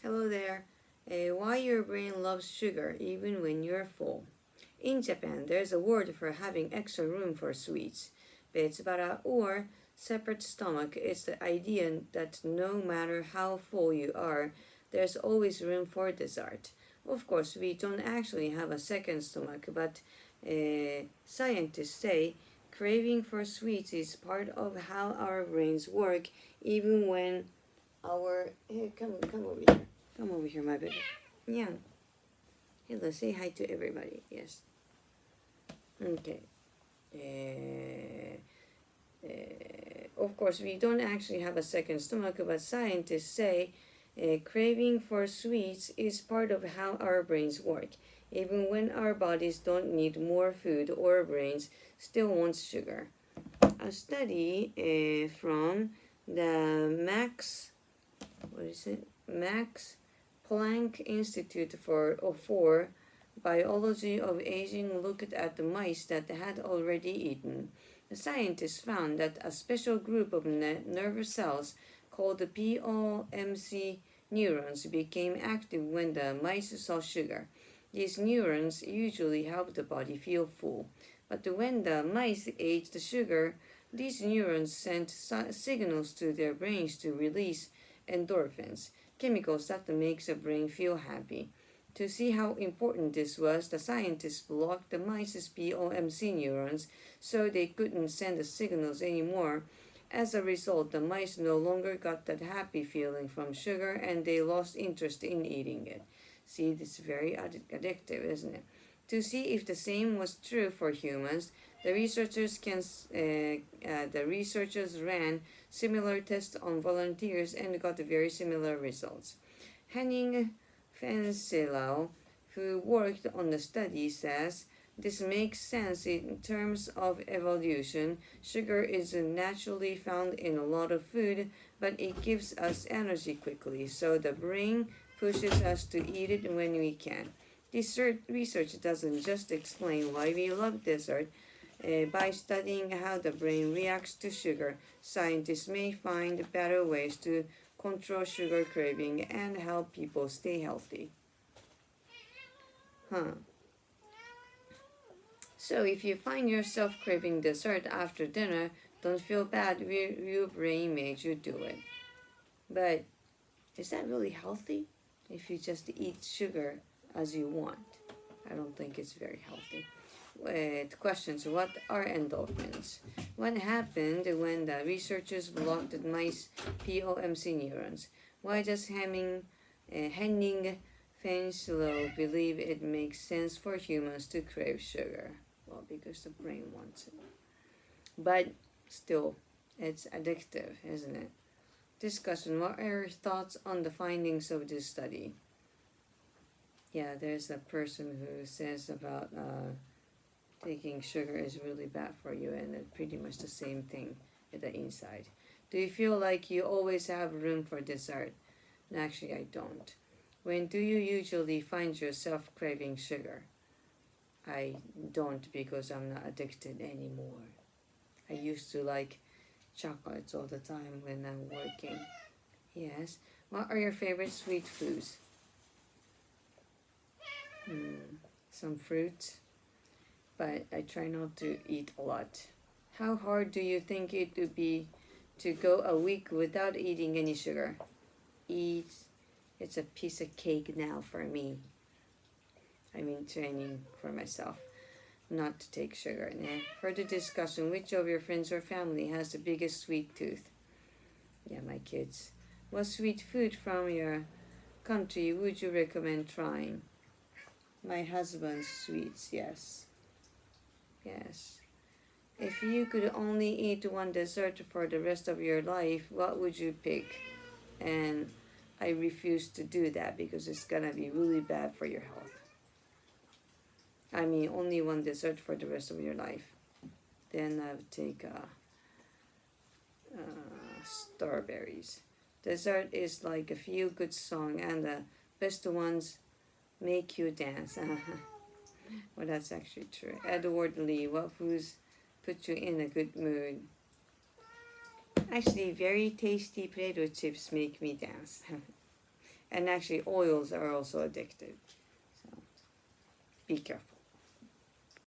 Hello there. Why your brain loves sugar even when you're full. In Japan, there's a word for having extra room for sweets. Betsubara or separate stomach is the idea that no matter how full you are, there's always room for dessert. Of course, we don't actually have a second stomach, but scientists say craving for sweets is part of how our brains work, even when our hey, come over here. Come over here, my baby. Yeah. Hello, say hi to everybody. Yes. Okay. Of course, we don't actually have a second stomach, but scientists say craving for sweets is part of how our brains work. Even when our bodies don't need more food, our brains still want sugar. A study from the Max Planck Institute for Biology of Aging looked at the mice that had already eaten. The scientists found that a special group of nerve cells called the POMC neurons became active when the mice saw sugar. These neurons usually help the body feel full, but when the mice ate the sugar, these neurons sent signals to their brains to release endorphins, chemicals that make the brain feel happy. To see how important this was, the scientists blocked the mice's POMC neurons so they couldn't send the signals anymore. As a result, the mice no longer got that happy feeling from sugar and they lost interest in eating it. See, this is very addictive, isn't it? To see if the same was true for humans, the researchers ran similar tests on volunteers and got very similar results. Henning Fenselau, who worked on the study, says this makes sense in terms of evolution. Sugar is naturally found in a lot of food, but it gives us energy quickly, so the brain pushes us to eat it when we can. This research doesn't just explain why we love dessert. By studying how the brain reacts to sugar, scientists may find better ways to control sugar craving and help people stay healthy. Huh. So if you find yourself craving dessert after dinner, don't feel bad. Your brain made you do it. But is that really healthy? If you just eat sugar as you want, I don't think it's very healthy. Questions: what are endorphins? What happened when the researchers blocked the mice POMC neurons? Why does Henning Fenslow believe it makes sense for humans to crave sugar? Well, because the brain wants it. But still, it's addictive, isn't it? Discussion: what are your thoughts on the findings of this study? Yeah, there's a person who says about taking sugar is really bad for you, and it's pretty much the same thing at the inside. Do you feel like you always have room for dessert? No, actually, I don't. When do you usually find yourself craving sugar? I don't, because I'm not addicted anymore. I used to like chocolates all the time when I'm working. Yes. What are your favorite sweet foods? Some fruits, but I try not to eat a lot. How hard do you think it would be to go a week without eating any sugar? It's a piece of cake now for me. I mean, training for myself not to take sugar. Now, further discussion: which of your friends or family has the biggest sweet tooth? Yeah, my kids. What sweet food from your country would you recommend trying? My husband's sweets, yes. Yes. If you could only eat one dessert for the rest of your life, what would you pick? And I refuse to do that because it's gonna be really bad for your health. I mean, only one dessert for the rest of your life. Then I would take strawberries. Dessert is like a feel-good song, and the best ones make you dance. Well, that's actually true. Edward Lee, what foods put you in a good mood? Actually, very tasty potato chips make me dance. And actually, oils are also addictive. So be careful.